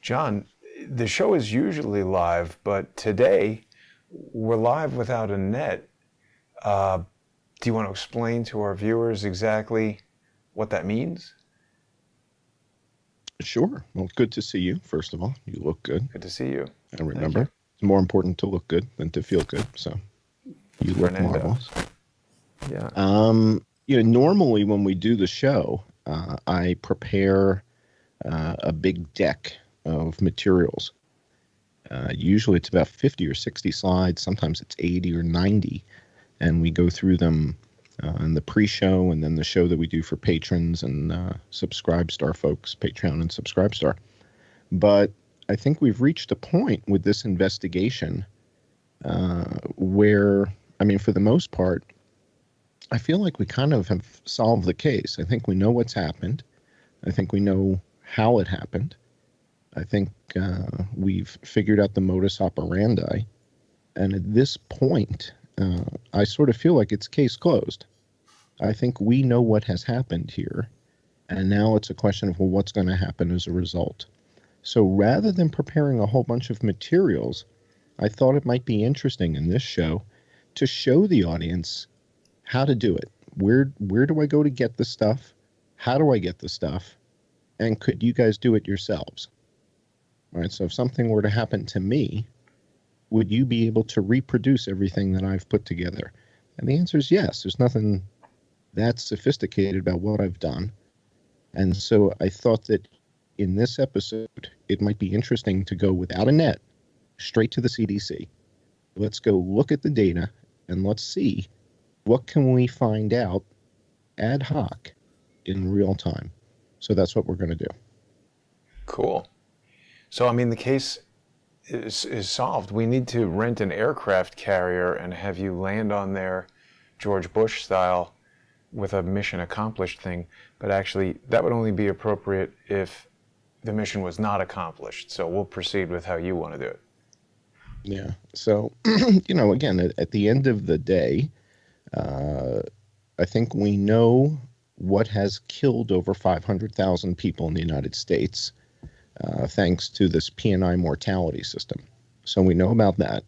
John, the show is usually live, but today we're live without a net. Do you want to explain to our viewers exactly what that means? Sure. Well, good to see you, first of all. You look good. Good to see you. And remember, it's more important to look good than to feel good. So you look marvelous. Yeah. Normally when we do the show, I prepare a big deck of materials. Usually it's about 50 or 60 slides. Sometimes it's 80 or 90. And we go through them in the pre-show and then the show that we do for patrons and Subscribe Star folks, Patreon and Subscribe Star. But I think we've reached a point with this investigation where, I mean, for the most part, I feel like we kind of have solved the case. I think we know what's happened. I think we know how it happened. I think we've figured out the modus operandi. And at this point, I sort of feel like it's case closed. I think we know what has happened here. And now it's a question of, well, what's going to happen as a result? So rather than preparing a whole bunch of materials, I thought it might be interesting in this show to show the audience how to do it. Where do I go to get the stuff? How do I get the stuff? And could you guys do it yourselves? All right, so if something were to happen to me, would you be able to reproduce everything that I've put together? And the answer is yes. There's nothing that sophisticated about what I've done. And so I thought that in this episode, it might be interesting to go without a net, straight to the CDC. Let's go look at the data and let's see what can we find out ad hoc in real time. So that's what we're going to do. Cool. So, I mean, the case is solved. We need to rent an aircraft carrier and have you land on there George Bush style with a mission accomplished thing. But actually, that would only be appropriate if the mission was not accomplished. So we'll proceed with how you want to do it. Yeah. So, again, at the end of the day, I think we know what has killed over 500,000 people in the United States, thanks to this P&I mortality system. So we know about that.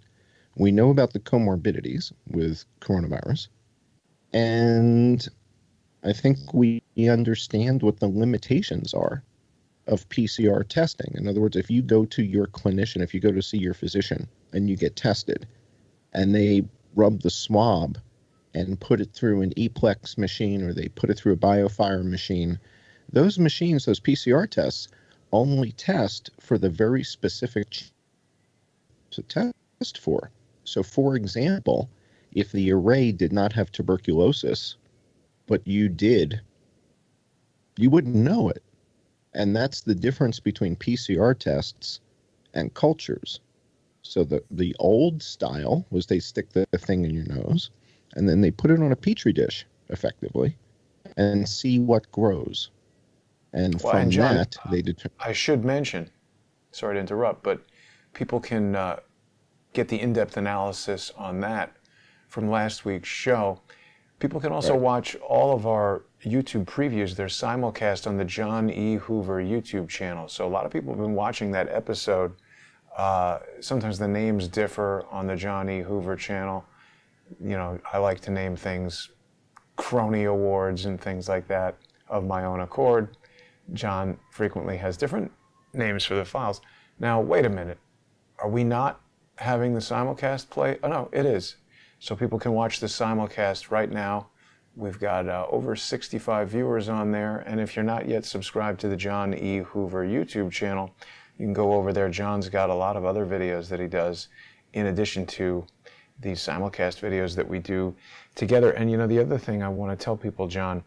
We know about the comorbidities with coronavirus. And I think we understand what the limitations are of PCR testing. In other words, if you go to your clinician, if you go to see your physician and you get tested and they rub the swab and put it through an E-Plex machine or they put it through a BioFire machine, those machines, those PCR tests, only test for the very specific to test for. So, for example, if the array did not have tuberculosis, but you did, you wouldn't know it. And that's the difference between PCR tests and cultures. So the old style was they stick the thing in your nose, and then they put it on a petri dish, effectively, and see what grows. And from John, that, they determine. I should mention, sorry to interrupt, but people can get the in-depth analysis on that from last week's show. People can also watch all of our YouTube previews. They're simulcast on the John E. Hoover YouTube channel. So a lot of people have been watching that episode. Sometimes the names differ on the John E. Hoover channel. I like to name things Crony Awards and things like that of my own accord. John frequently has different names for the files. Now, wait a minute. Are we not having the simulcast play? Oh, no, it is. So people can watch the simulcast right now. We've got over 65 viewers on there. And if you're not yet subscribed to the John E. Hoover YouTube channel, you can go over there. John's got a lot of other videos that he does in addition to these simulcast videos that we do together. And, the other thing I want to tell people, John,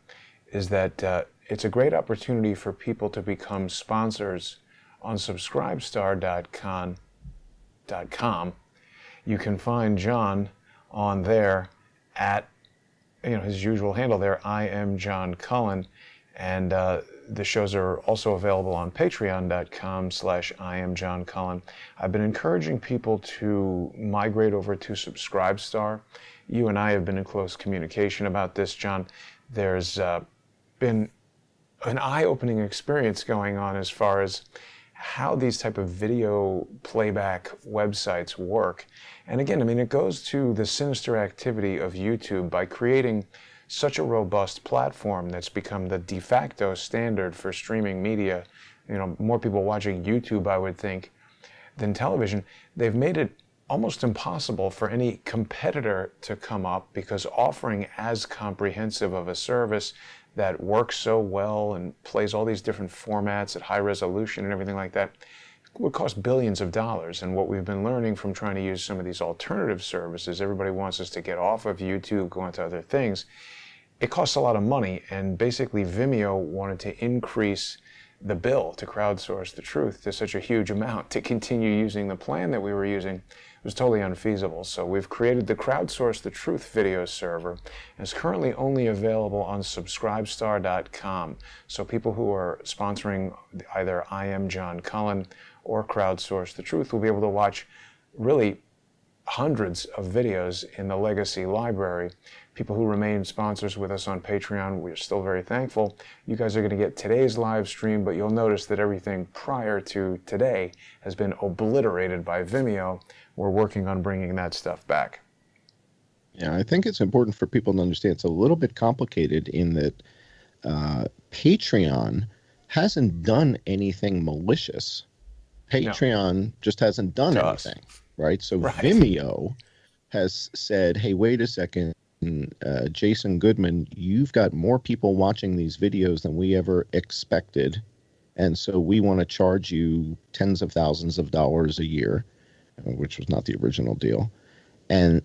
is that it's a great opportunity for people to become sponsors on subscribestar.com. You can find John on there at his usual handle there, I am John Cullen, and the shows are also available on patreon.com/IamJohnCullen. I've been encouraging people to migrate over to Subscribestar. You and I have been in close communication about this, John. There's been an eye-opening experience going on as far as how these type of video playback websites work. And again, I mean, it goes to the sinister activity of YouTube by creating such a robust platform that's become the de facto standard for streaming media. You know, more people watching YouTube, I would think, than television. They've made it almost impossible for any competitor to come up, because offering as comprehensive of a service that works so well and plays all these different formats at high resolution and everything like that would cost billions of dollars. And what we've been learning from trying to use some of these alternative services, everybody wants us to get off of YouTube, go into other things. It costs a lot of money, and basically Vimeo wanted to increase the bill to crowdsource the truth to such a huge amount to continue using the plan that we were using. It was totally unfeasible. So we've created the Crowdsource the Truth video server, and it's currently only available on subscribestar.com. So people who are sponsoring either I Am John Cullen or Crowdsource the Truth will be able to watch really hundreds of videos in the legacy library. People who remain sponsors with us on Patreon, we're still very thankful. You guys are going to get today's live stream, but you'll notice that everything prior to today has been obliterated by Vimeo. We're working on bringing that stuff back. Yeah, I think it's important for people to understand it's a little bit complicated in that Patreon hasn't done anything malicious. Patreon just hasn't done anything, right? So Vimeo has said, hey, wait a second, Jason Goodman, you've got more people watching these videos than we ever expected, and so we want to charge you tens of thousands of dollars a year, which was not the original deal. And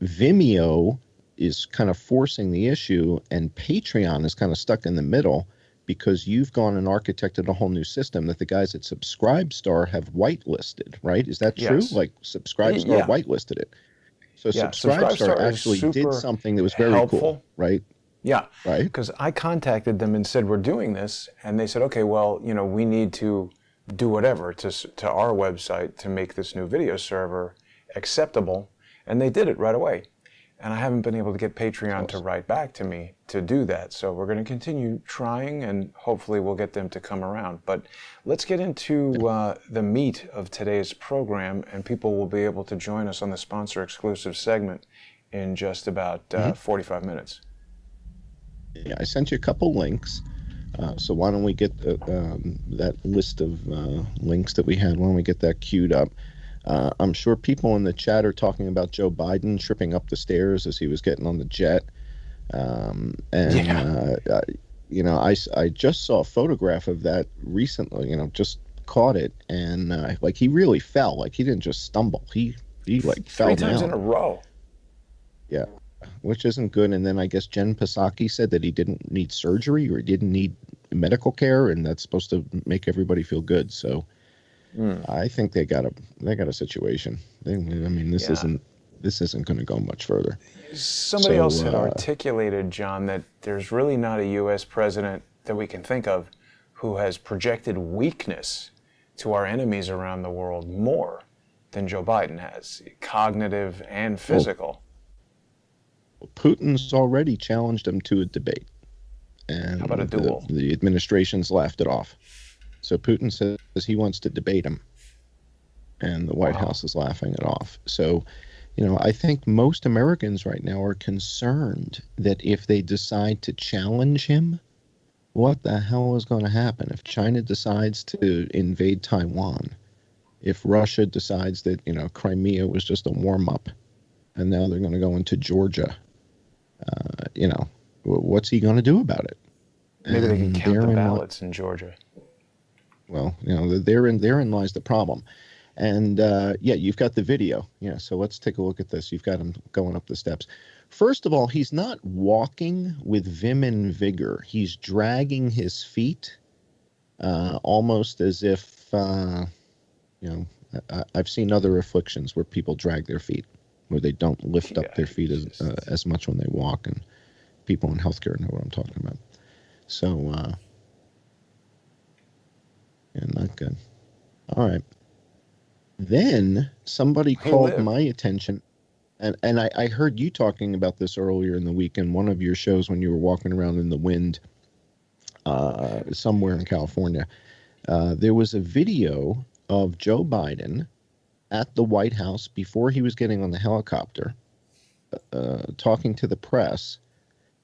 Vimeo is kind of forcing the issue, and Patreon is kind of stuck in the middle, because you've gone and architected a whole new system that the guys at Subscribestar have whitelisted, right? Is that true? Yes. Like Subscribestar whitelisted it. So Subscribestar actually did something that was very cool, right? Yeah, right. Because I contacted them and said, we're doing this. And they said, okay, well, you know, we need to do whatever to our website to make this new video server acceptable. And they did it right away. And I haven't been able to get Patreon to write back to me to do that. So we're going to continue trying, and hopefully we'll get them to come around. But let's get into the meat of today's program, and people will be able to join us on the sponsor-exclusive segment in just about 45 minutes. Yeah, I sent you a couple links. So why don't we get that list of links that we had? Why don't we get that queued up? I'm sure people in the chat are talking about Joe Biden tripping up the stairs as he was getting on the jet. You know, I just saw a photograph of that recently, you know, just caught it. And like he really fell, like he didn't just stumble. He like fell down. 3 times in a row. Yeah, which isn't good. And then I guess Jen Psaki said that he didn't need surgery or he didn't need medical care, and that's supposed to make everybody feel good. So I think they got a situation. I mean, this isn't going to go much further. Somebody else had articulated, John, that there's really not a U.S. president that we can think of who has projected weakness to our enemies around the world more than Joe Biden has, cognitive and physical. Well, Putin's already challenged him to a debate. And how about a duel? The administration's laughed it off. So Putin says he wants to debate him, and the White House is laughing it off. So, you know, I think most Americans right now are concerned that if they decide to challenge him, what the hell is going to happen? If China decides to invade Taiwan, if Russia decides that, you know, Crimea was just a warm-up, and now they're going to go into Georgia, you know, what's he going to do about it? Maybe they can count the ballots in Georgia. Well, you know, therein lies the problem. And yeah, you've got the video. Yeah, so let's take a look at this. You've got him going up the steps. First of all, he's not walking with vim and vigor. He's dragging his feet, almost as if, you know, I've seen other afflictions where people drag their feet, where they don't lift up their feet as much when they walk. And people in healthcare know what I'm talking about. So, yeah, not good. All right. Then somebody called my attention, and I heard you talking about this earlier in the week in one of your shows when you were walking around in the wind somewhere in California. There was a video of Joe Biden at the White House before he was getting on the helicopter, talking to the press,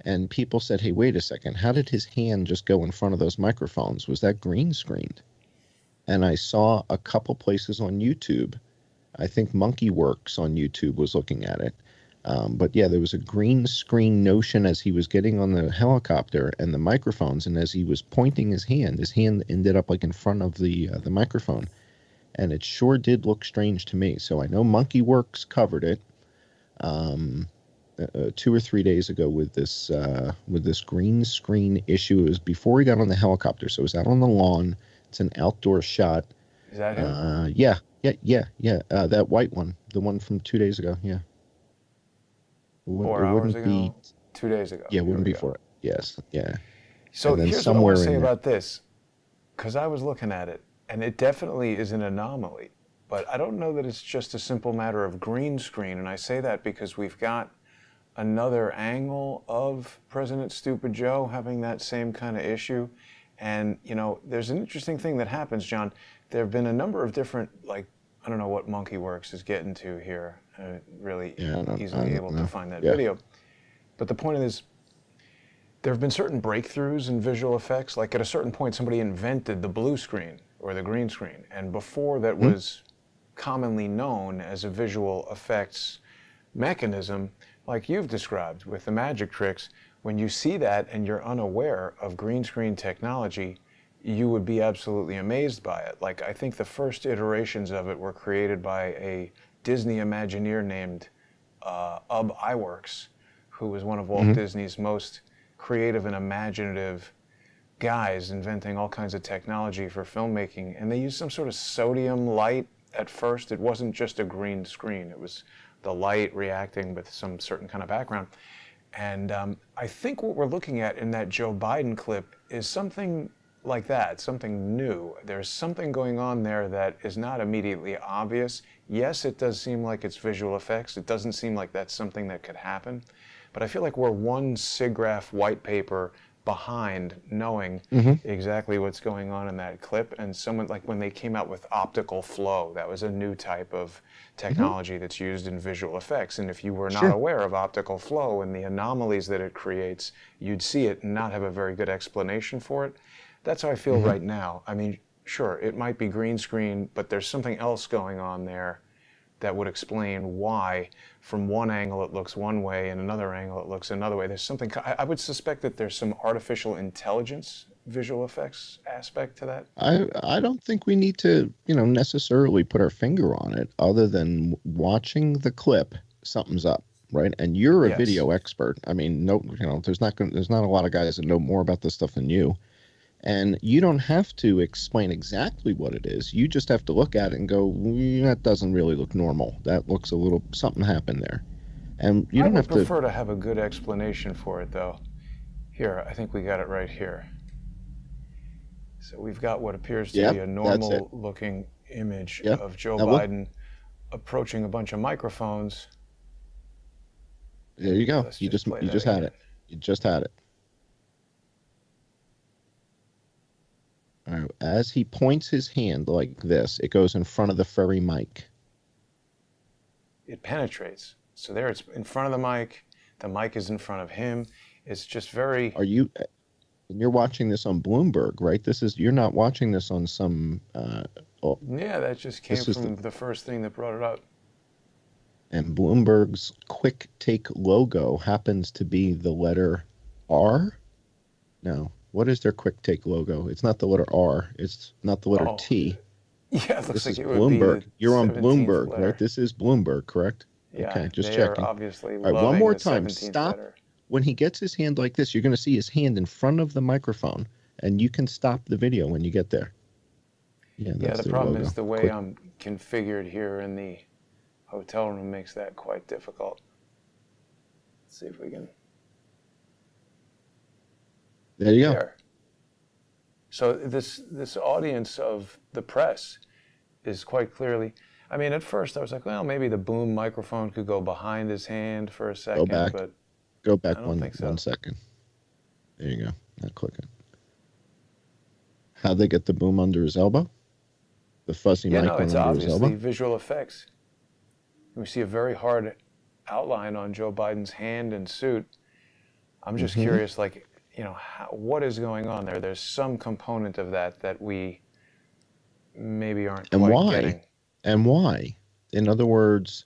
and people said, hey, wait a second, how did his hand just go in front of those microphones? Was that green screened? And I saw a couple places on YouTube. I think Monkey Works on YouTube was looking at it. But yeah, there was a green screen notion as he was getting on the helicopter and the microphones, and as he was pointing his hand ended up like in front of the microphone. And it sure did look strange to me. So I know Monkey Works covered it 2 or 3 days ago with this green screen issue. It was before he got on the helicopter, so it was out on the lawn. It's an outdoor shot. Is that him? Yeah. That white one, the one from 2 days ago. Yeah. 4 hours ago? 2 days ago. Yeah, it wouldn't be for it. Yes. Yeah. So here's what I want to say about this, because I was looking at it, and it definitely is an anomaly. But I don't know that it's just a simple matter of green screen, and I say that because we've got another angle of President Stupid Joe having that same kind of issue. And, you know, there's an interesting thing that happens, John. There have been a number of different, like, I don't know what Monkey Works is getting to here. Really easily able to find that video. But the point is, there have been certain breakthroughs in visual effects. Like at a certain point, somebody invented the blue screen or the green screen. And before that was commonly known as a visual effects mechanism, like you've described with the magic tricks. When you see that and you're unaware of green screen technology, you would be absolutely amazed by it. Like, I think the first iterations of it were created by a Disney Imagineer named Ub Iwerks, who was one of Walt Disney's most creative and imaginative guys, inventing all kinds of technology for filmmaking. And they used some sort of sodium light at first. It wasn't just a green screen. It was the light reacting with some certain kind of background. And I think what we're looking at in that Joe Biden clip is something like that, something new. There's something going on there that is not immediately obvious. Yes, it does seem like it's visual effects. It doesn't seem like that's something that could happen. But I feel like we're one SIGGRAPH white paper behind knowing exactly what's going on in that clip. And someone, like when they came out with optical flow, that was a new type of technology that's used in visual effects. And if you were not aware of optical flow and the anomalies that it creates, you'd see it and not have a very good explanation for it. That's how I feel right now. I mean, sure, it might be green screen, but there's something else going on there that would explain why from one angle it looks one way and another angle it looks another way. There's something, I would suspect that there's some artificial intelligence visual effects aspect to that. I don't think we need to, necessarily put our finger on it, other than watching the clip, something's up, right? And you're a video expert. I mean, there's not a lot of guys that know more about this stuff than you. And you don't have to explain exactly what it is. You just have to look at it and go, that doesn't really look normal. That looks a little, something happened there. And you don't have to. I would prefer to have a good explanation for it, though. Here, I think we got it right here. So we've got what appears to be a normal-looking image of Joe Biden approaching a bunch of microphones. There you go. You just had it. You just had it. All right. As he points his hand like this, it goes in front of the furry mic. It penetrates. So there it's in front of the mic. The mic is in front of him. It's just very... You're watching this on Bloomberg, right? You're not watching this on some... yeah, that just came from the first thing that brought it up. And Bloomberg's Quick Take logo happens to be the letter R? No. What is their Quick Take logo? It's not the letter R. It's not the letter T. Yeah, it looks like it would Bloomberg. be You're on Bloomberg, letter. right? This is Bloomberg, correct? Yeah, okay, just they checking. Are obviously all right, one more time. Stop. Letter. When he gets his hand like this, you're going to see his hand in front of the microphone, and you can stop the video when you get there. Yeah, the problem is the way I'm configured here in the hotel room makes that quite difficult. Let's see if we can... There you go. There. So this audience of the press is quite clearly... I mean, at first I was like, well, maybe the boom microphone could go behind his hand for a second. Go back one second. There you go. Now click it. How'd they get the boom under his elbow? The fuzzy Yeah, mic no, went it's under his obviously elbow? visual effects. We see a very hard outline on Joe Biden's hand and suit. I'm just Mm-hmm. curious, like, what is going on there? There's some component of that we maybe aren't And quite why? getting. And why? In other words,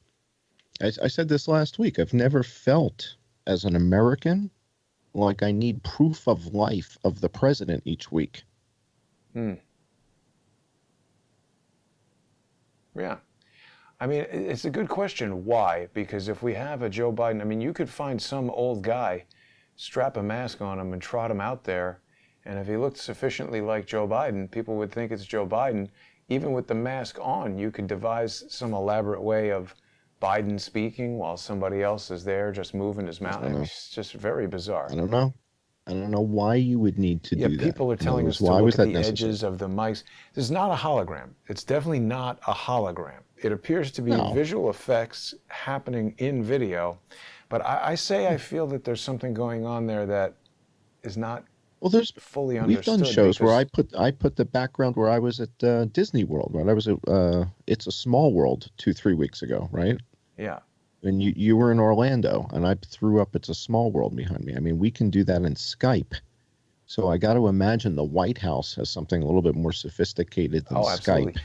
I said this last week, I've never felt as an American like I need proof of life of the president each week. Yeah. I mean, it's a good question. Why? Because if we have a Joe Biden, I mean, you could find some old guy, strap a mask on him and trot him out there. And if he looked sufficiently like Joe Biden, people would think it's Joe Biden. Even with the mask on, you could devise some elaborate way of Biden speaking while somebody else is there just moving his mouth. It's just very bizarre. I don't know. I don't know why you would need to do that. Yeah, people are telling us to why look was at that the necessary? edges of the mics. This is not a hologram. It's definitely not a hologram. It appears to be visual effects happening in video. But I feel that there's something going on there that is not fully understood. We've done shows where I put the background where I was at Disney World, right? I was at It's a Small World 2-3 weeks ago, right? Yeah. And you were in Orlando, and I threw up It's a Small World behind me. I mean, we can do that in Skype. So I got to imagine the White House has something a little bit more sophisticated than absolutely. Skype.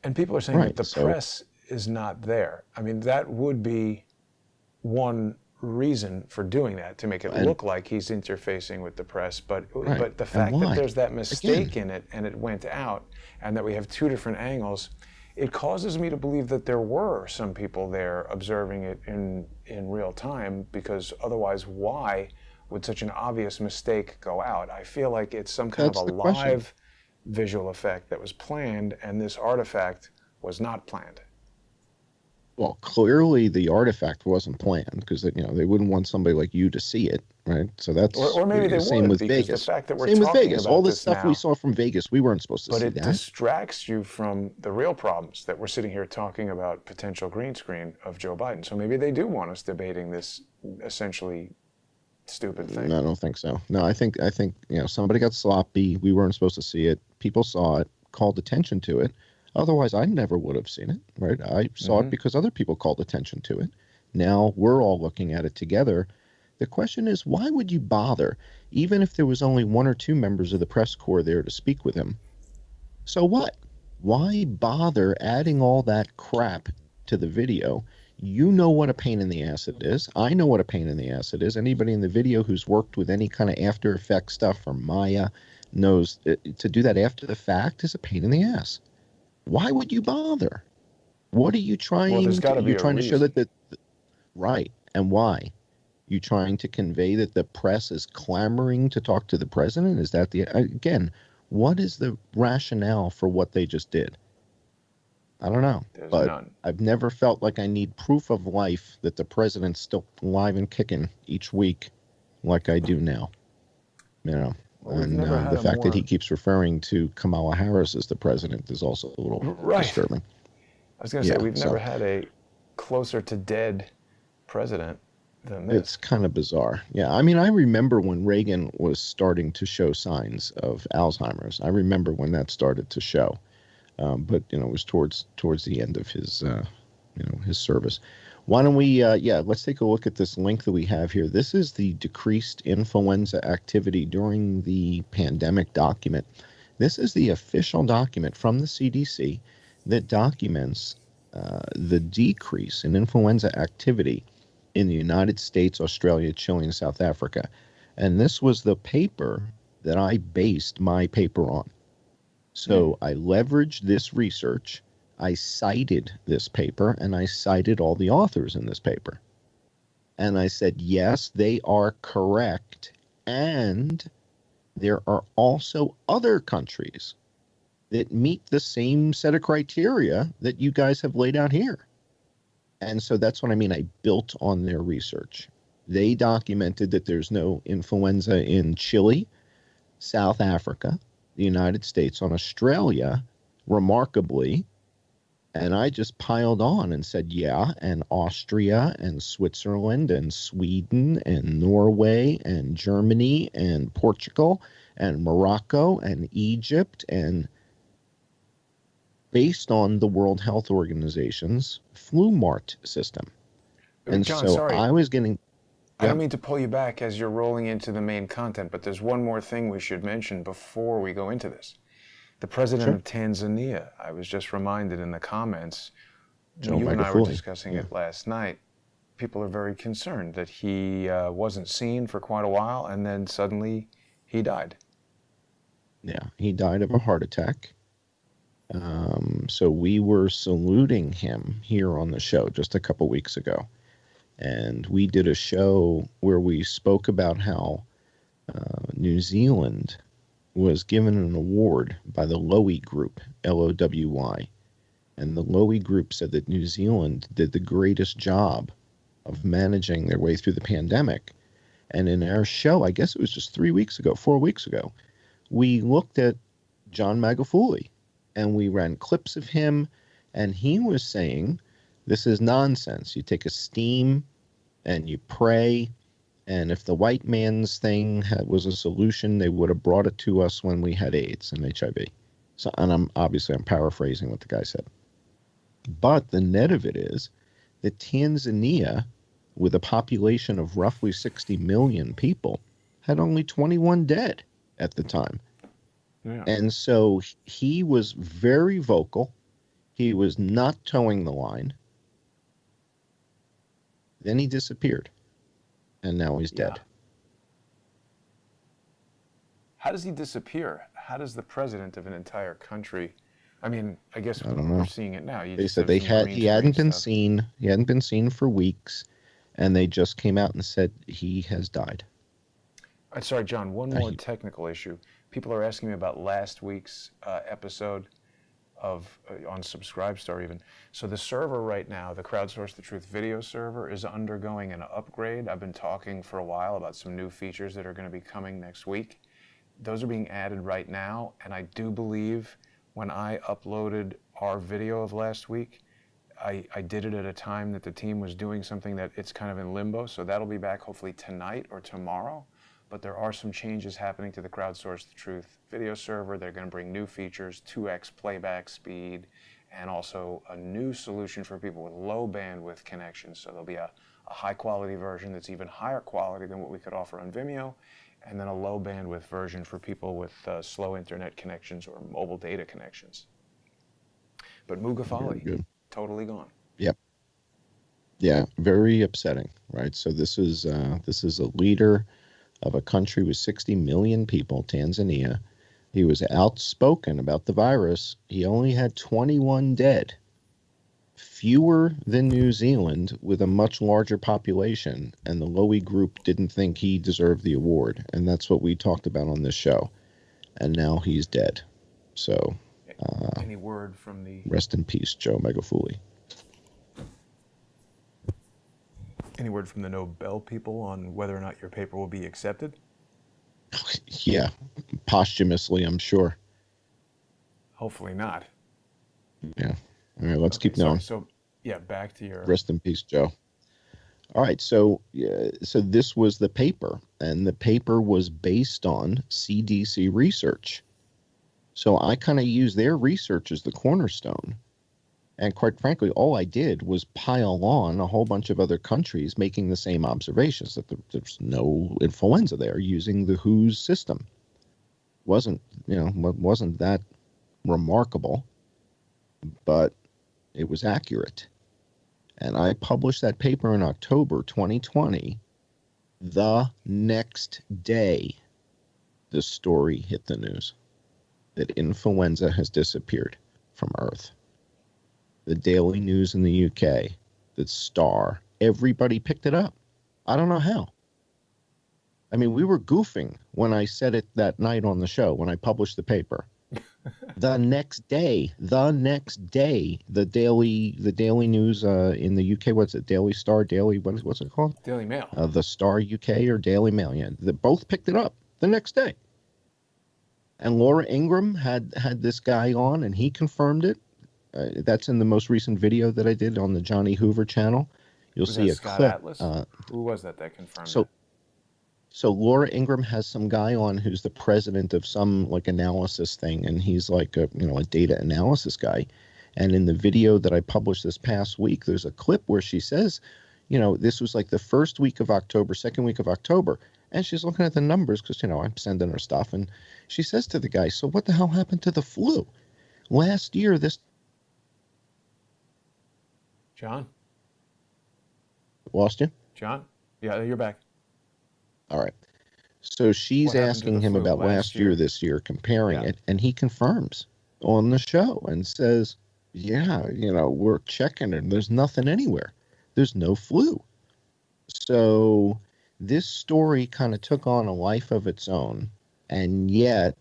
And people are saying that the press is not there. I mean, that would be one reason for doing that, to make it look like he's interfacing with the press. But the fact that there's that mistake in it and it went out, and that we have two different angles, it causes me to believe that there were some people there observing it in real time, because otherwise why would such an obvious mistake go out? I feel like it's some kind of a live visual effect that was planned, and this artifact was not planned. Well, clearly the artifact wasn't planned, because they wouldn't want somebody like you to see it, right? So that's or maybe they same would, with because Vegas. the fact that we're same with talking Vegas. about All this this stuff now, we saw from Vegas, we weren't supposed to see that. But it distracts you from the real problems that we're sitting here talking about, potential green screen of Joe Biden. So maybe they do want us debating this essentially stupid thing. No, I don't think so. No, I think somebody got sloppy. We weren't supposed to see it. People saw it, called attention to it. Otherwise, I never would have seen it, right? I saw it because other people called attention to it. Now we're all looking at it together. The question is, why would you bother, even if there was only one or two members of the press corps there to speak with him? So what? Why bother adding all that crap to the video? You know what a pain in the ass it is. I know what a pain in the ass it is. Anybody in the video who's worked with any kind of After Effects stuff or Maya knows to do that after the fact is a pain in the ass. Why would you bother? What are you trying? Well, there's got to be you're trying to show reason. that right, and why? You trying to convey that the press is clamoring to talk to the president? Is that again? What is the rationale for what they just did? I don't know. There's but none. I've never felt like I need proof of life that the president's still alive and kicking each week, like I do now. Well, and the fact that he keeps referring to Kamala Harris as the president is also a little disturbing. I was going to say, we've never had a closer to dead president than this. It's kind of bizarre. Yeah, I mean, I remember when Reagan was starting to show signs of Alzheimer's. I remember when that started to show. But it was towards the end of his his service. Why don't we let's take a look at this link that we have here. This is the decreased influenza activity during the pandemic document. This is the official document from the CDC that documents the decrease in influenza activity in the United States, Australia, Chile, and South Africa. And this was the paper that I based my paper on. So I leveraged this research, I cited this paper, and I cited all the authors in this paper. And I said, yes, they are correct. And there are also other countries that meet the same set of criteria that you guys have laid out here. And so that's what I mean. I built on their research. They documented that there's no influenza in Chile, South Africa, the United States, on Australia, remarkably. And I just piled on and said, yeah, and Austria and Switzerland and Sweden and Norway and Germany and Portugal and Morocco and Egypt, and based on the World Health Organization's flu mart system. And John, so sorry. I was getting... I don't mean to pull you back as you're rolling into the main content, but there's one more thing we should mention before we go into this. The president of Tanzania, I was just reminded in the comments, John you and I were Magufuli. discussing it last night, people are very concerned that he wasn't seen for quite a while and then suddenly he died. Yeah, he died of a heart attack. So we were saluting him here on the show just a couple weeks ago. And we did a show where we spoke about how New Zealand was given an award by the Lowy Group, Lowy. And the Lowy Group said that New Zealand did the greatest job of managing their way through the pandemic. And in our show, I guess it was just 4 weeks ago, we looked at John Magufuli and we ran clips of him, and he was saying, this is nonsense. You take a steam and you pray, and if the white man's thing was a solution, they would have brought it to us when we had AIDS and HIV. So, and I'm paraphrasing what the guy said. But the net of it is that Tanzania, with a population of roughly 60 million people, had only 21 dead at the time. Yeah. And so he was very vocal. He was not towing the line. Then he disappeared. And now he's dead. How does he disappear? How does the president of an entire country... I mean, I guess we're seeing it now. They said he hadn't been seen. He hadn't been seen for weeks, and they just came out and said he has died. Sorry, John. One more technical issue. People are asking me about last week's episode of on Subscribestar even. So the server right now, the Crowdsource the Truth video server, is undergoing an upgrade. I've been talking for a while about some new features that are going to be coming next week. Those are being added right now, and I do believe when I uploaded our video of last week, I did it at a time that the team was doing something that it's kind of in limbo, so that'll be back hopefully tonight or tomorrow. But there are some changes happening to the Crowdsource the Truth video server. They're going to bring new features, 2x playback speed, and also a new solution for people with low bandwidth connections. So there'll be a high quality version that's even higher quality than what we could offer on Vimeo, and then a low bandwidth version for people with slow internet connections or mobile data connections. But Magufuli, totally gone. Yep. Yeah, very upsetting, right? So this is a leader of a country with 60 million people, Tanzania. He was outspoken about the virus. He only had 21 dead, fewer than New Zealand with a much larger population, and the Lowy Group didn't think he deserved the award, and that's what we talked about on this show. And now he's dead. So any word from the... Rest in peace, Joe Magufuli. Any word from the Nobel people on whether or not your paper will be accepted? Yeah, posthumously, I'm sure. Hopefully not. Yeah. All right, let's keep going. So, yeah, back to your... Rest in peace, Joe. All right, so this was the paper, and the paper was based on CDC research. So I kind of used their research as the cornerstone. And quite frankly, all I did was pile on a whole bunch of other countries making the same observations, that there's no influenza there, using the WHO's system. Wasn't that remarkable, but it was accurate. And I published that paper in October 2020. The next day, the story hit the news that influenza has disappeared from Earth. The Daily News in the UK, the Star, everybody picked it up. I don't know how. I mean, we were goofing when I said it that night on the show, when I published the paper. The next day, the Daily News in the UK, what's it? Daily Star, what's it called? Daily Mail. The Star UK or Daily Mail, yeah. They both picked it up the next day. And Laura Ingraham had this guy on, and he confirmed it. That's in the most recent video that I did on the Johnny Hoover channel. You'll see a Scott clip. Atlas? Who was that confirmed So Laura Ingraham has some guy on who's the president of some like analysis thing, and he's like a data analysis guy. And in the video that I published this past week, there's a clip where she says, this was like the first week of October, second week of October, and she's looking at the numbers because I'm sending her stuff, and she says to the guy, "So what the hell happened to the flu last year?" This John, lost you, John. Yeah, you're back. All right. So she's asking him about last year, this year, comparing it, and he confirms on the show and says, yeah, we're checking it, and there's nothing anywhere. There's no flu. So this story kind of took on a life of its own, and yet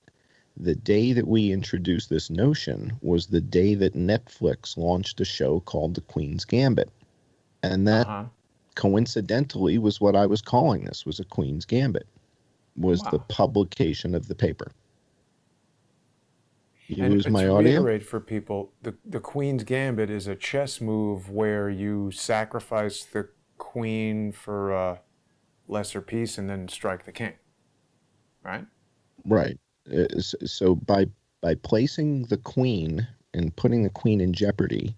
the day that we introduced this notion was the day that Netflix launched a show called The Queen's Gambit. And that coincidentally was what I was calling this, was a Queen's Gambit, was the publication of the paper. You lose my audio? Reiterate for people, the Queen's Gambit is a chess move where you sacrifice the queen for a lesser piece and then strike the king, right? Right. So by placing the queen and putting the queen in jeopardy,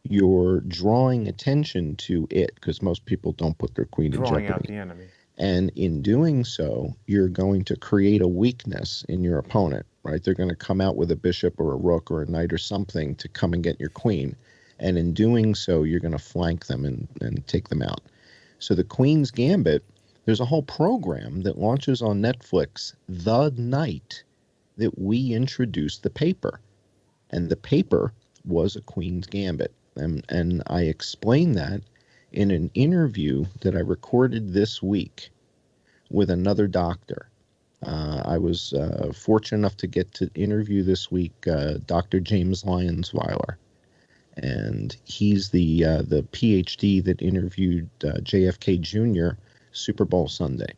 you're drawing attention to it, because most people don't put their queen in jeopardy. Drawing out the enemy. And in doing so, you're going to create a weakness in your opponent, right? They're going to come out with a bishop or a rook or a knight or something to come and get your queen. And in doing so, you're going to flank them and take them out. So the Queen's Gambit, there's a whole program that launches on Netflix the night that we introduced the paper. And the paper was a Queen's Gambit. And I explained that in an interview that I recorded this week with another doctor. I was fortunate enough to get to interview this week Dr. James Lyonsweiler. And he's the PhD that interviewed JFK Jr. Super Bowl Sunday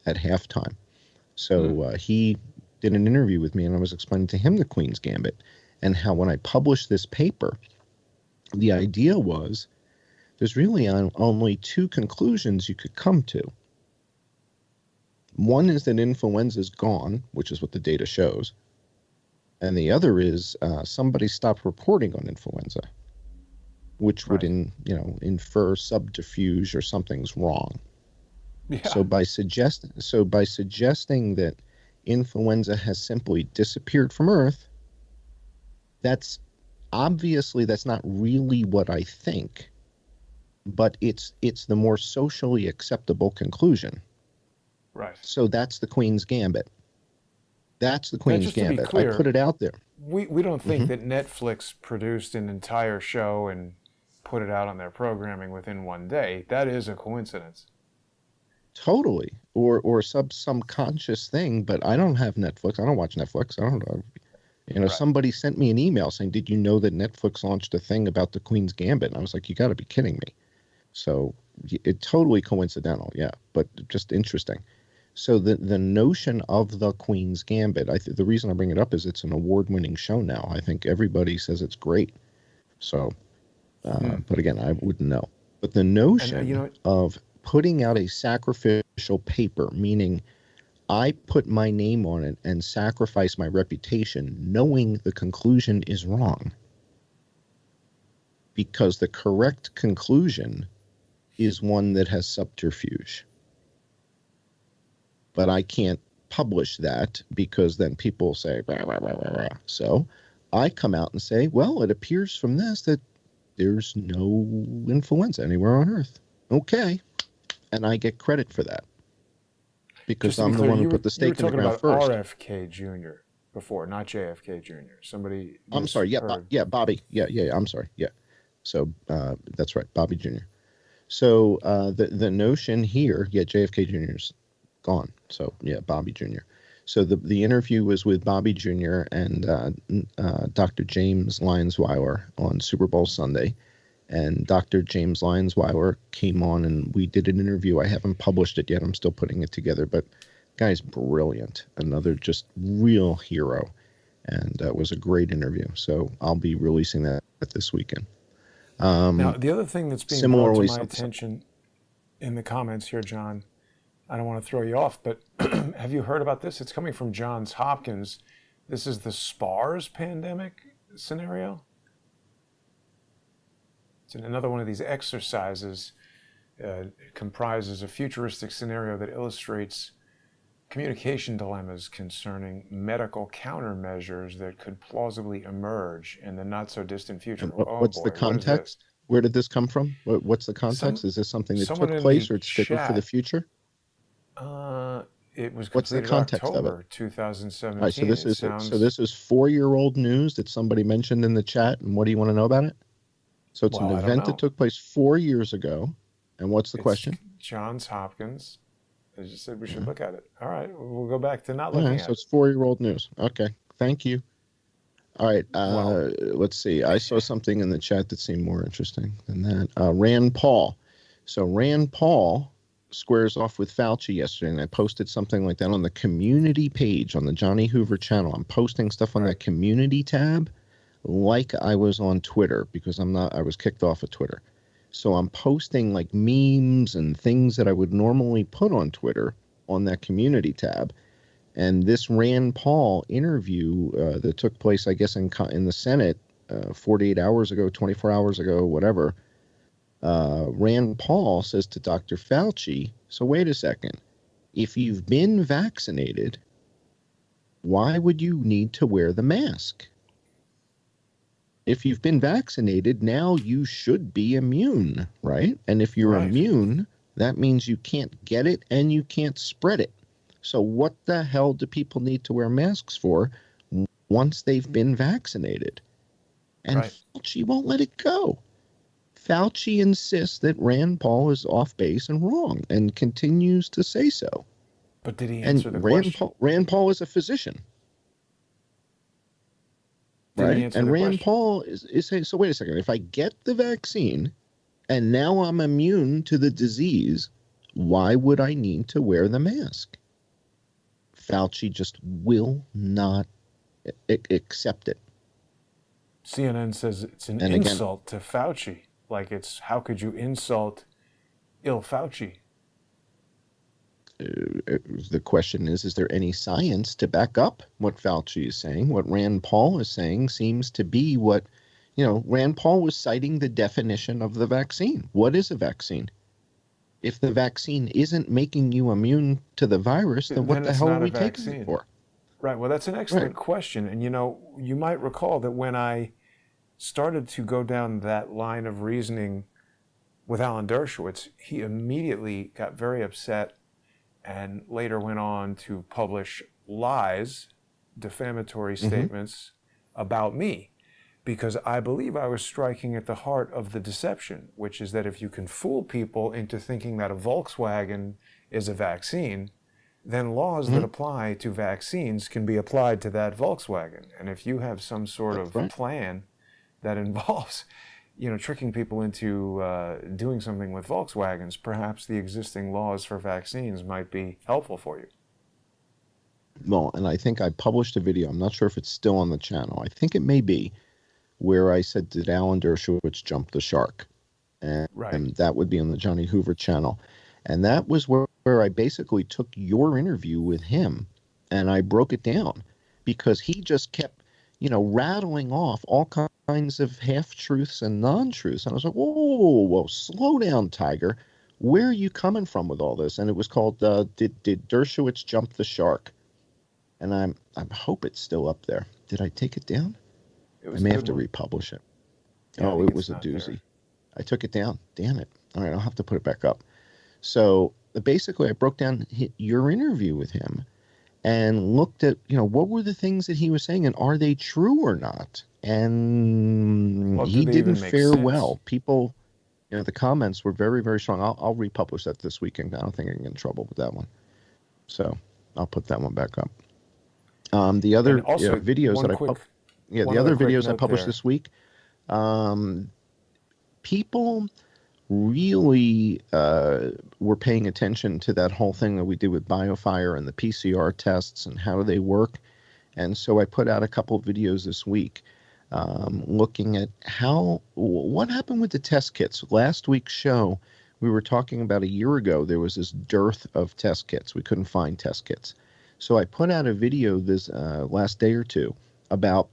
at halftime. So he did an interview with me, and I was explaining to him the Queen's Gambit and how when I published this paper, the idea was there's really only two conclusions you could come to. One is that influenza is gone, which is what the data shows. And the other is somebody stopped reporting on influenza, which would infer subterfuge or something's wrong. Yeah. So by suggesting that influenza has simply disappeared from Earth, that's not really what I think, but it's the more socially acceptable conclusion. Right. So that's the Queen's Gambit. That's the Queen's Gambit. Clear, I put it out there. We don't think that Netflix produced an entire show and put it out on their programming within one day. That is a coincidence. Totally. Or some conscious thing, but I don't have Netflix. I don't watch Netflix. I don't know. Somebody sent me an email saying, "Did you know that Netflix launched a thing about the Queen's Gambit?" And I was like, "You got to be kidding me." So it's totally coincidental, yeah, but just interesting. So the notion of the Queen's Gambit, the reason I bring it up is it's an award-winning show now. I think everybody says it's great. So, but again, I wouldn't know. But the notion of putting out a sacrificial paper, meaning I put my name on it and sacrifice my reputation, knowing the conclusion is wrong. Because the correct conclusion is one that has subterfuge. But I can't publish that because then people say, blah, blah, blah, blah. So I come out and say, well, it appears from this that there's no influenza anywhere on Earth. Okay. And I get credit for that. Because I'm the one who put the stake in the ground first. You were talking about RFK Jr. before, not JFK Jr. Somebody. I'm sorry. Yeah, Bobby. Yeah. I'm sorry. Yeah. So that's right, Bobby Jr. So the notion here, JFK Jr.'s gone. So yeah, Bobby Jr. So the interview was with Bobby Jr. and Dr. James Lyonsweiler on Super Bowl Sunday. And Dr. James Lyonsweiler came on and we did an interview. I haven't published it yet. I'm still putting it together. But guy's brilliant. Another just real hero. And it was a great interview. So I'll be releasing that this weekend. Now, the other thing that's being brought to my attention in the comments here, John, I don't want to throw you off, but have you heard about this? It's coming from Johns Hopkins. This is the SPARS pandemic scenario. It's another one of these exercises. It comprises a futuristic scenario that illustrates communication dilemmas concerning medical countermeasures that could plausibly emerge in the not-so-distant future. And what's the context? Where did this come from? What's the context? Is this something that took place or it's scheduled for the future? It was What's the completed context October of it? 2017. All right, so this is 4-year-old news that somebody mentioned in the chat, and what do you want to know about it? So it's an event that took place 4 years ago, and what's the question? Johns Hopkins. They just said we should look at it. All right, we'll go back to not looking at it. So it's 4-year-old news. Okay, thank you. All right, let's see. I saw something in the chat that seemed more interesting than that. Rand Paul. So Rand Paul squares off with Fauci yesterday, and I posted something like that on the community page on the Johnny Hoover channel. I'm posting stuff on that community tab like I was on Twitter because I was kicked off of Twitter. So I'm posting like memes and things that I would normally put on Twitter on that community tab. And this Rand Paul interview that took place, I guess, in the Senate 48 hours ago, 24 hours ago, whatever, Rand Paul says to Dr. Fauci, so wait a second, if you've been vaccinated, why would you need to wear the mask? If you've been vaccinated, now you should be immune, right? And if you're immune, that means you can't get it and you can't spread it. So what the hell do people need to wear masks for once they've been vaccinated? And Fauci won't let it go. Fauci insists that Rand Paul is off base and wrong and continues to say so. But did he answer the question? Rand Paul is a physician. Right? And Rand Paul is saying, so wait a second, if I get the vaccine and now I'm immune to the disease, why would I need to wear the mask? Fauci just will not accept it. CNN says it's an insult to Fauci. Like how could you insult Fauci? The question is there any science to back up what Fauci is saying? What Rand Paul is saying seems to be what, Rand Paul was citing the definition of the vaccine. What is a vaccine? If the vaccine isn't making you immune to the virus, then what the hell are we taking it for? Right. Well, that's an excellent question. And, you might recall that when I started to go down that line of reasoning with Alan Dershowitz, he immediately got very upset and later went on to publish lies, defamatory statements about me, because I believe I was striking at the heart of the deception, which is that if you can fool people into thinking that a Volkswagen is a vaccine, then laws that apply to vaccines can be applied to that Volkswagen. And if you have some sort of plan that involves tricking people into doing something with Volkswagens, perhaps the existing laws for vaccines might be helpful for you. Well, and I think I published a video, I'm not sure if it's still on the channel, I think it may be, where I said, did Alan Dershowitz jump the shark? And that would be on the Johnny Hoover channel. And that was where I basically took your interview with him and I broke it down because he just kept, rattling off all kinds of half-truths and non-truths. And I was like, whoa, slow down, Tiger. Where are you coming from with all this? And it was called, did Dershowitz jump the shark? And I hope it's still up there. Did I take it down? I may have to republish it. Yeah, it was a doozy. There. I took it down. Damn it. All right, I'll have to put it back up. So basically, I broke down your interview with him and looked at, what were the things that he was saying and are they true or not? And he didn't fare well. People, the comments were very, very strong. I'll republish that this weekend. I don't think I can get in trouble with that one. So I'll put that one back up. The other videos that I published this week, people really were paying attention to that whole thing that we did with BioFire and the PCR tests and how they work. And so I put out a couple of videos this week looking at what happened with the test kits. Last week's show, we were talking about a year ago, there was this dearth of test kits. We couldn't find test kits. So I put out a video this last day or two about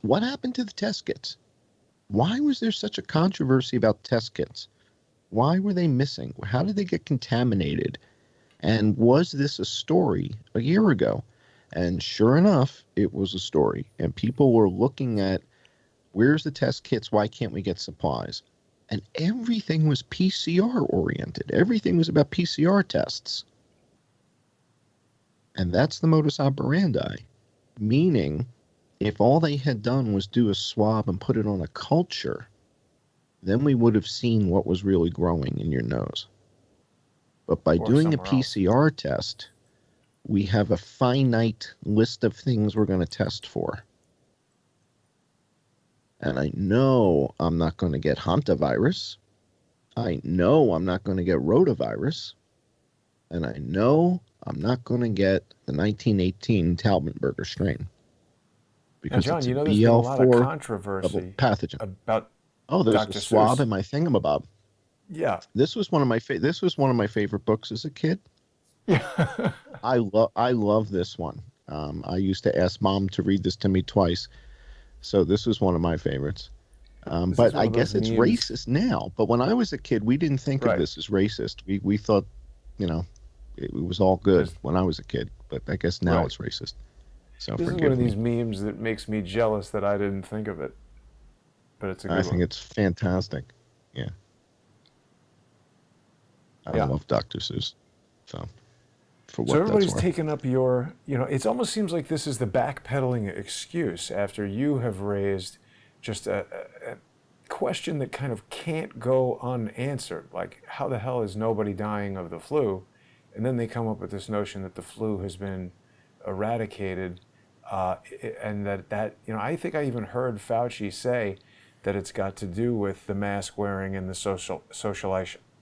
what happened to the test kits. Why was there such a controversy about test kits? Why were they missing? How did they get contaminated? And was this a story a year ago? And sure enough, it was a story. And people were looking at, where's the test kits? Why can't we get supplies? And everything was PCR oriented. Everything was about PCR tests. And that's the modus operandi. Meaning, if all they had done was do a swab and put it on a culture, then we would have seen what was really growing in your nose. But by doing a PCR test, we have a finite list of things we're going to test for. And I know I'm not going to get hantavirus. I know I'm not going to get rotavirus. And I know I'm not going to get the 1918 Talbot-Burger strain. Because now, John, it's you know, a there's been a lot of BL4 controversy pathogen. About there's Dr. a swab Seuss. in my thingamabob. Yeah. This was one of my favorite books as a kid. Yeah. I love this one. I used to ask Mom to read this to me twice. So this was one of my favorites. But I guess it's racist now. But when I was a kid, we didn't think of this as racist. We thought, it was all good when I was a kid. But I guess now it's racist. So this is one of these memes that makes me jealous that I didn't think of it. But it's a good one. I think it's fantastic. Yeah. I love Dr. Seuss. So everybody's taken up your, it almost seems like this is the backpedaling excuse after you have raised just a question that kind of can't go unanswered. Like, how the hell is nobody dying of the flu? And then they come up with this notion that the flu has been eradicated, and that I think I even heard Fauci say that it's got to do with the mask wearing and the social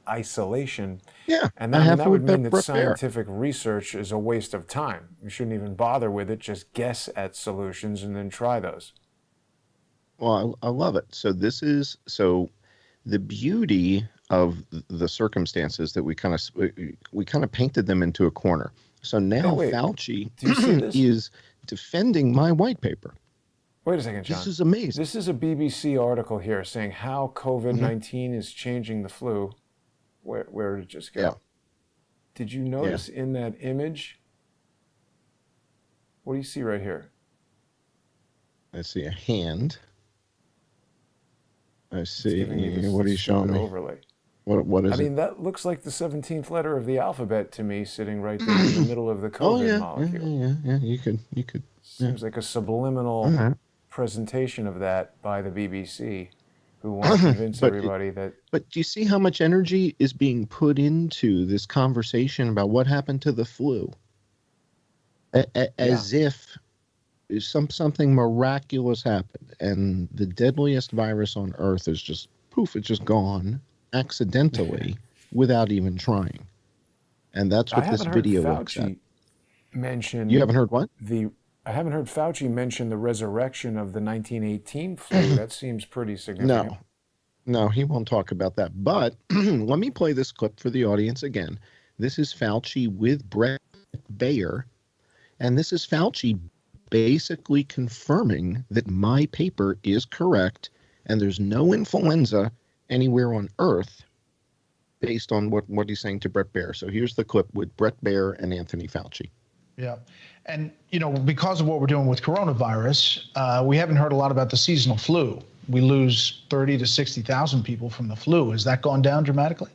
isolation. Yeah, and that would mean that scientific research is a waste of time. You shouldn't even bother with it. Just guess at solutions and then try those. Well, I love it. So the beauty of the circumstances that we kind of painted them into a corner. So now Fauci is defending my white paper. Wait a second, John. This is amazing. This is a BBC article here saying how COVID-19 is changing the flu. Where did it just go? Yeah. Did you notice in that image? What do you see right here? I see a hand. I see. What are you showing me? Overlay. What is it? I mean, that looks like the 17th letter of the alphabet to me, sitting right there in the middle of the COVID molecule. Yeah. You could. Seems like a subliminal presentation of that by the BBC, who want to convince everybody that. But do you see how much energy is being put into this conversation about what happened to the flu? As if something miraculous happened, and the deadliest virus on Earth is just poof, it's just gone accidentally without even trying. And that's what this video looks at. You haven't heard what? I haven't heard Fauci mention the resurrection of the 1918 flu. That seems pretty significant. No, he won't talk about that. But let me play this clip for the audience again. This is Fauci with Brett Baer. And this is Fauci basically confirming that my paper is correct and there's no influenza anywhere on Earth based on what he's saying to Brett Baer. So here's the clip with Brett Baer and Anthony Fauci. Yeah. And, because of what we're doing with coronavirus, we haven't heard a lot about the seasonal flu. We lose 30 to 60,000 people from the flu. Has that gone down dramatically?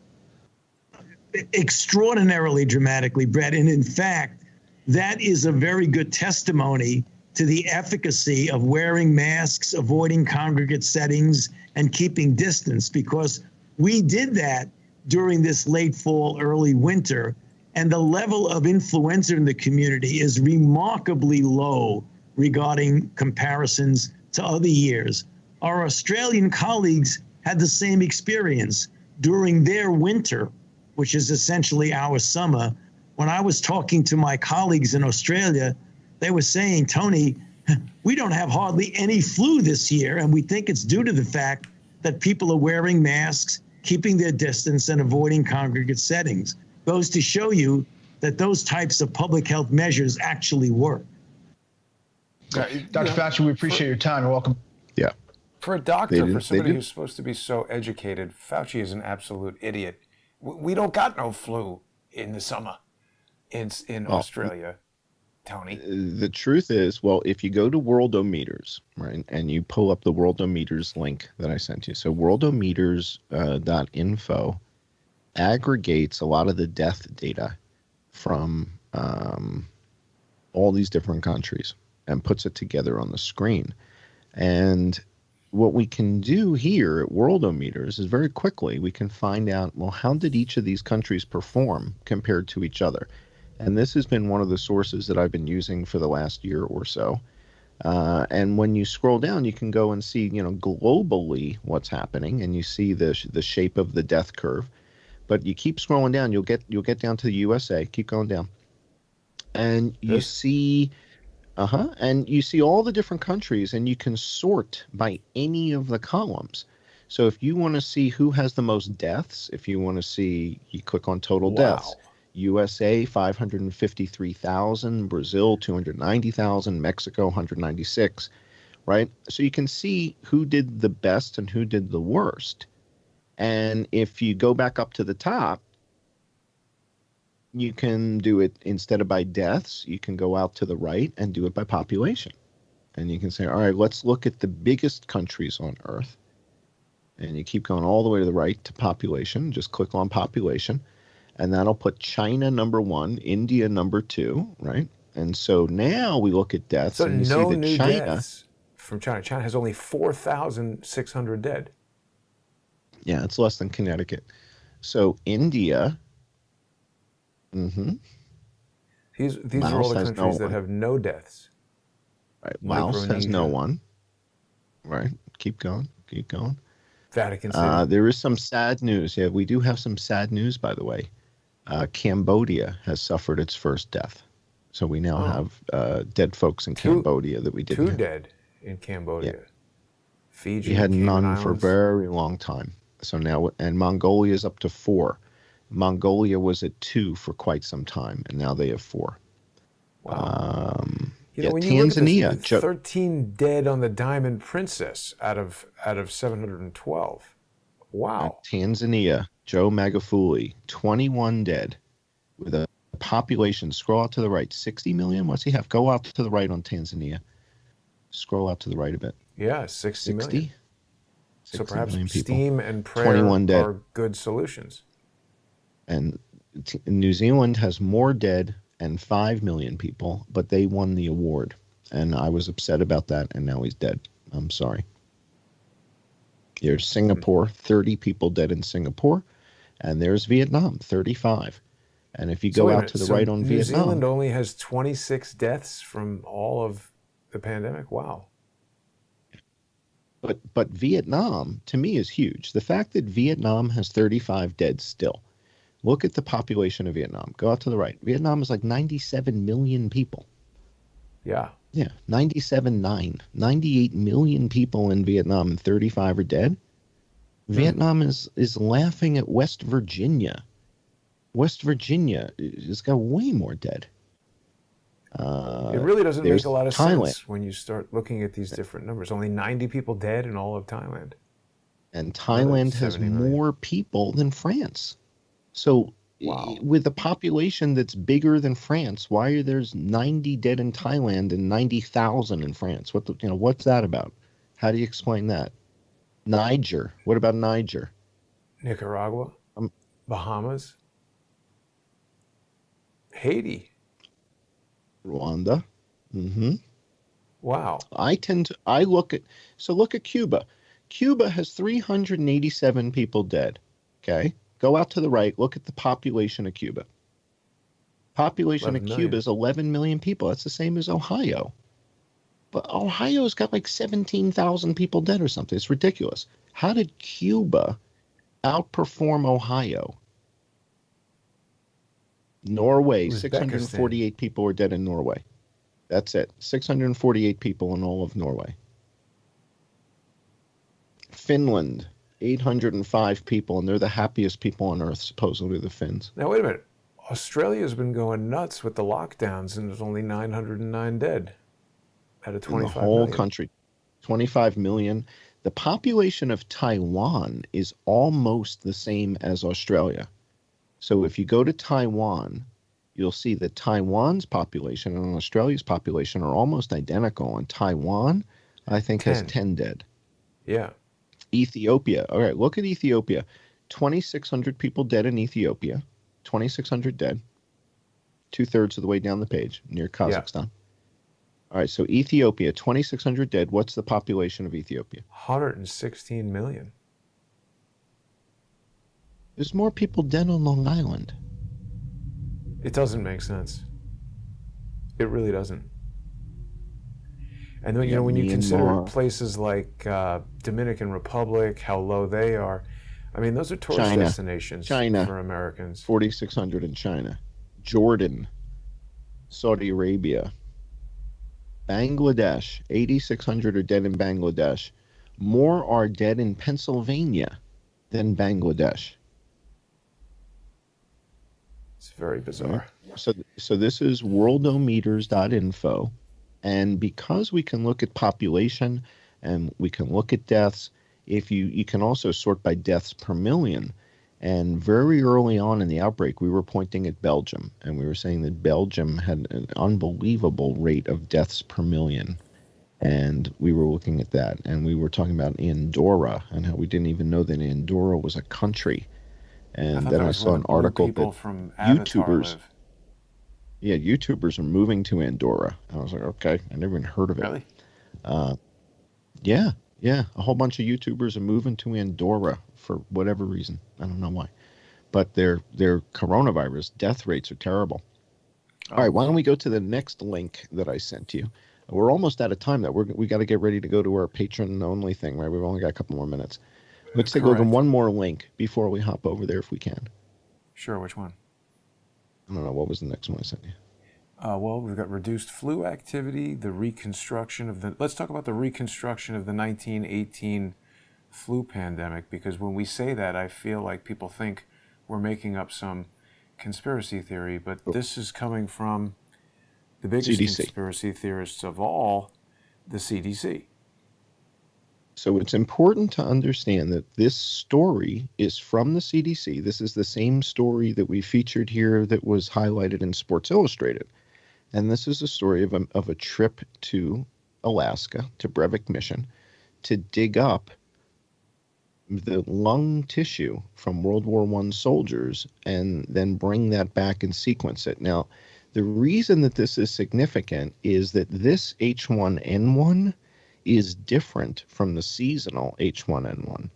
Extraordinarily dramatically, Brett. And in fact, that is a very good testimony to the efficacy of wearing masks, avoiding congregate settings, and keeping distance, because we did that during this late fall, early winter. And the level of influenza in the community is remarkably low regarding comparisons to other years. Our Australian colleagues had the same experience during their winter, which is essentially our summer. When I was talking to my colleagues in Australia, they were saying, Tony, we don't have hardly any flu this year, and we think it's due to the fact that people are wearing masks keeping their distance, and avoiding congregate settings. Goes to show you that those types of public health measures actually work. Dr. Fauci, we appreciate your time. You're welcome. Yeah. For a doctor, for somebody who's supposed to be so educated, Fauci is an absolute idiot. We don't got no flu in the summer in Australia, Tony. The truth is, well, if you go to Worldometers, right, and you pull up the Worldometers link that I sent you, so worldometers.info aggregates a lot of the death data from all these different countries and puts it together on the screen. And what we can do here at Worldometers is very quickly we can find out, well, how did each of these countries perform compared to each other? And this has been one of the sources that I've been using for the last year or so. And when you scroll down, you can go and see, globally what's happening, and you see the shape of the death curve. But you keep scrolling down, you'll get down to the USA. Keep going down, and you see, and you see all the different countries, and you can sort by any of the columns. So if you want to see who has the most deaths, if you want to see, you click on total deaths. USA 553,000, Brazil 290,000, Mexico 196, right? So you can see who did the best and who did the worst. And if you go back up to the top, you can do it instead of by deaths, you can go out to the right and do it by population. And you can say, all right, let's look at the biggest countries on Earth. And you keep going all the way to the right to population. Just click on population. And that'll put China number 1, India number 2, right? And so now we look at deaths, So and you no see that new China deaths from China. China has only 4,600 dead. Yeah, it's less than Connecticut. So India. These are all the countries that have no deaths. Right. Laos has no one. Right. Keep going. Keep going. Vatican City. There is some sad news. Yeah, we do have some sad news, by the way. Cambodia has suffered its first death. So we now have dead folks in Cambodia that we didn't have. 2 dead in Cambodia. Yeah. Fiji. We had Cayman none Islands. for a very long time. So now, and Mongolia is up to 4. Mongolia was at 2 for quite some time, and now they have 4. Wow. Yeah, when you look at Tanzania. this, 13 dead on the Diamond Princess out of 712. Wow. Tanzania, Joe Magufuli, 21 dead with a population, scroll out to the right, 60 million. What's he have? Go out to the right on Tanzania. Scroll out to the right a bit. Yeah, 60 million. 60 So perhaps million people. steam and prayer 21 dead. are good solutions. And New Zealand has more dead and 5 million people, but they won the award. And I was upset about that, and now he's dead. I'm sorry. There's Singapore, 30 people dead in Singapore. And there's Vietnam, 35. And if you go out to the right on Vietnam. New Zealand only has 26 deaths from all of the pandemic. Wow. But Vietnam, to me, is huge. The fact that Vietnam has 35 dead still. Look at the population of Vietnam. Go out to the right. Vietnam is like 97 million people. Yeah. Yeah, 97.9. 98 million people in Vietnam and 35 are dead. Vietnam is laughing at West Virginia. West Virginia has got way more dead. It really doesn't make a lot of Thailand. sense when you start looking at these different numbers. Only 90 people dead in all of Thailand. And Thailand has 70 million. more people than France. So Wow. with a population that's bigger than France, why are there's 90 dead in Thailand and 90,000 in France? What's that about? How do you explain that? Niger. What about Niger? Nicaragua, Bahamas, Haiti. Rwanda. Wow. Look at Cuba. Cuba has 387 people dead. Okay. Go out to the right. Look at the population of Cuba. Population of Cuba is 11 million people. That's the same as Ohio. But Ohio's got like 17,000 people dead or something. It's ridiculous. How did Cuba outperform Ohio? Norway, 648 people are dead in Norway. That's it. 648 people in all of Norway. Finland, 805 people, and they're the happiest people on earth, supposedly, the Finns. Now, wait a minute. Australia's been going nuts with the lockdowns, and there's only 909 dead out of 25 In the whole million. country, 25 million. The population of Taiwan is almost the same as Australia. So if you go to Taiwan, you'll see that Taiwan's population and Australia's population are almost identical. And Taiwan, I think, has 10 dead. Yeah. Ethiopia. All right, look at Ethiopia. 2,600 people dead in Ethiopia. 2,600 dead. 2/3 of the way down the page, near Kazakhstan. All right, so Ethiopia, 2,600 dead. What's the population of Ethiopia? 116 million. There's more people dead on Long Island. It doesn't make sense. It really doesn't. And then, you know, when you consider places like Dominican Republic, how low they are, I mean, those are tourist destinations for Americans. 4,600 in China. Jordan, Saudi Arabia, Bangladesh, 8,600 are dead in Bangladesh. More are dead in Pennsylvania than Bangladesh. It's very bizarre. So this is worldometers.info. And because we can look at population and we can look at deaths, if you can also sort by deaths per million. And very early on in the outbreak, we were pointing at Belgium, and we were saying that Belgium had an unbelievable rate of deaths per million. And we were looking at that, and we were talking about Andorra and how we didn't even know that Andorra was a country. And then I saw an article that from YouTubers are moving to Andorra. I was like, okay, I never even heard of it. Really? Yeah. A whole bunch of YouTubers are moving to Andorra for whatever reason. I don't know why. But their coronavirus death rates are terrible. All right, why don't we go to the next link that I sent you? We're almost out of time. We got to get ready to go to our patron-only thing, right? We've only got a couple more minutes. Let's take a look at one more link before we hop over there if we can. Sure, which one? I don't know. What was the next one I sent you? Well, we've got reduced flu activity, the reconstruction of the... Let's talk about the reconstruction of the 1918 flu pandemic, because when we say that, I feel like people think we're making up some conspiracy theory, but this is coming from the biggest CDC. Conspiracy theorists of all, the CDC. So it's important to understand that this story is from the CDC. This is the same story that we featured here that was highlighted in Sports Illustrated. And this is a story of a trip to Alaska, to Breivik Mission, to dig up the lung tissue from World War I soldiers and then bring that back and sequence it. Now, the reason that this is significant is that this H1N1 is different from the seasonal H1N1.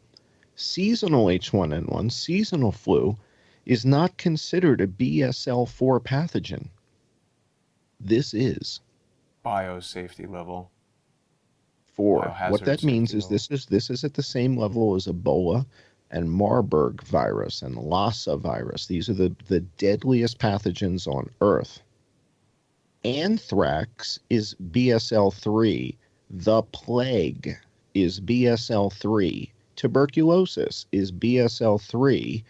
Seasonal H1N1, seasonal flu, is not considered a BSL-4 pathogen. This is Biosafety level. 4. What that means is this is at the same level as Ebola and Marburg virus and Lassa virus. These are the deadliest pathogens on Earth. Anthrax is BSL-3. The plague is BSL-3. Tuberculosis is BSL-3.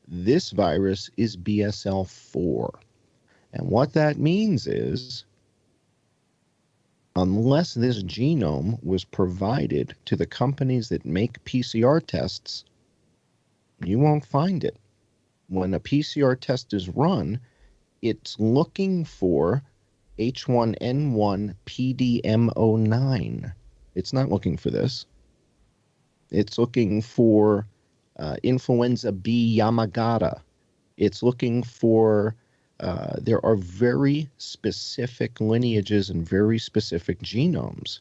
This virus is BSL-4. And what that means is, unless this genome was provided to the companies that make PCR tests, you won't find it. When a PCR test is run, it's looking for H1N1 PDM09. It's not looking for this. It's looking for influenza B Yamagata. It's looking for, there are very specific lineages and very specific genomes.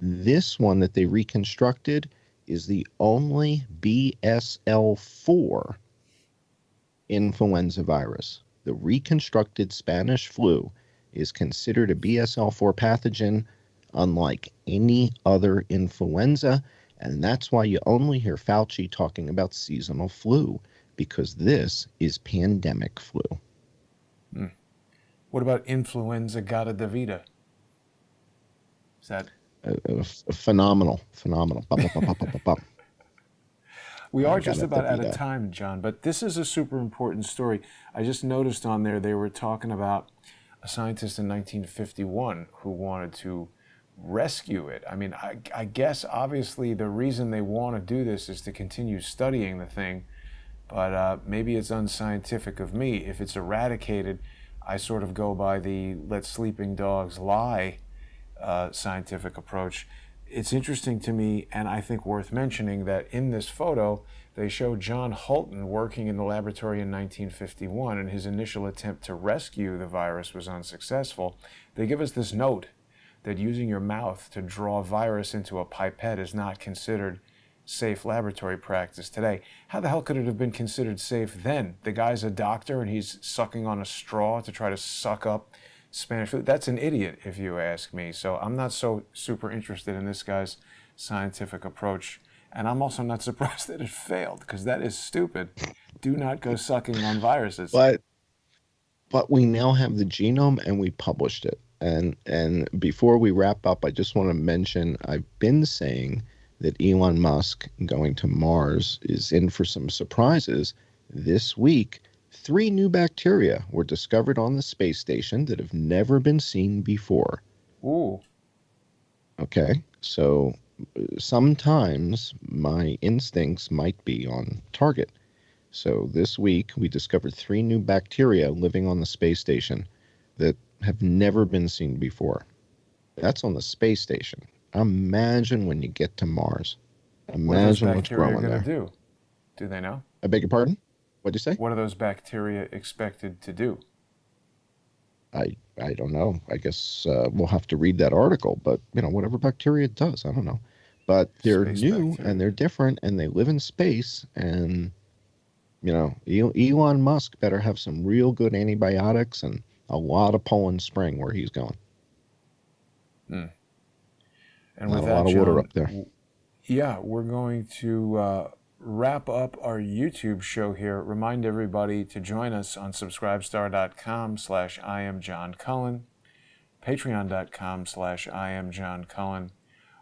This one that they reconstructed is the only BSL-4 influenza virus. The reconstructed Spanish flu is considered a BSL-4 pathogen unlike any other influenza, and that's why you only hear Fauci talking about seasonal flu, because this is pandemic flu. What about influenza gata da vida? Is that Phenomenal. We I are got just a about out of DeVita. time, John, but this is a super important story. I just noticed on there they were talking about a scientist in 1951 who wanted to rescue it. I mean, I guess obviously the reason they want to do this is to continue studying the thing, but maybe it's unscientific of me. If it's eradicated, I sort of go by the let sleeping dogs lie scientific approach. It's interesting to me, and I think worth mentioning, that in this photo, they show John Hulton working in the laboratory in 1951, and his initial attempt to rescue the virus was unsuccessful. They give us this note that using your mouth to draw virus into a pipette is not considered safe laboratory practice today. How the hell could it have been considered safe then? The guy's a doctor and he's sucking on a straw to try to suck up Spanish flu. That's an idiot, if you ask me. So I'm not so super interested in this guy's scientific approach. And I'm also not surprised that it failed, because that is stupid. Do not go sucking on viruses. But we now have the genome and we published it. And before we wrap up, I just want to mention I've been saying that Elon Musk going to Mars is in for some surprises. This week, 3 new bacteria were discovered on the space station that have never been seen before. Ooh. Okay, so sometimes my instincts might be on target. So this week, we discovered 3 new bacteria living on the space station that have never been seen before. That's on the space station. Imagine when you get to Mars. Imagine what's growing there. What are those bacteria going to do? Do they know? I beg your pardon? What'd you say? What are those bacteria expected to do? I don't know. I guess we'll have to read that article, but whatever bacteria does, I don't know. But they're Space new bacteria. and they're different and they live in space, and Elon Musk better have some real good antibiotics and a lot of Poland Spring where he's going. And Not with a that, lot of water John, up there. Yeah, we're going to wrap up our YouTube show here. Remind everybody to join us on subscribestar.com/IamJohnCullen, patreon.com/IamJohnCullen,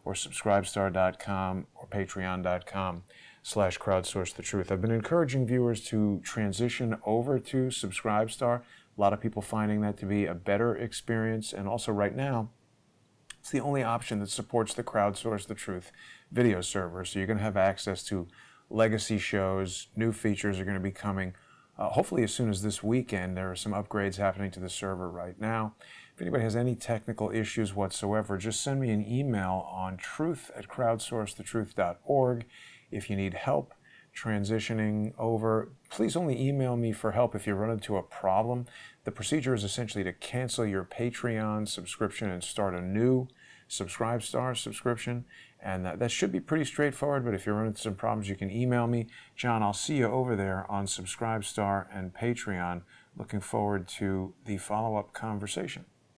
or subscribestar.com or patreon.com/crowdsourcethetruth. I've been encouraging viewers to transition over to Subscribestar. A lot of people finding that to be a better experience, and also right now, it's the only option that supports the Crowdsource the Truth video server. So you're going to have access to legacy shows. New features are going to be coming hopefully as soon as this weekend. There are some upgrades happening to the server right now. If anybody has any technical issues whatsoever, just send me an email on truth@crowdsourcethetruth.org. If you need help transitioning over, please only email me for help if you run into a problem. The procedure is essentially to cancel your Patreon subscription and start a new Subscribestar subscription, and that should be pretty straightforward. But if you're running into some problems, you can email me. John, I'll see you over there on Subscribestar and Patreon. Looking forward to the follow-up conversation.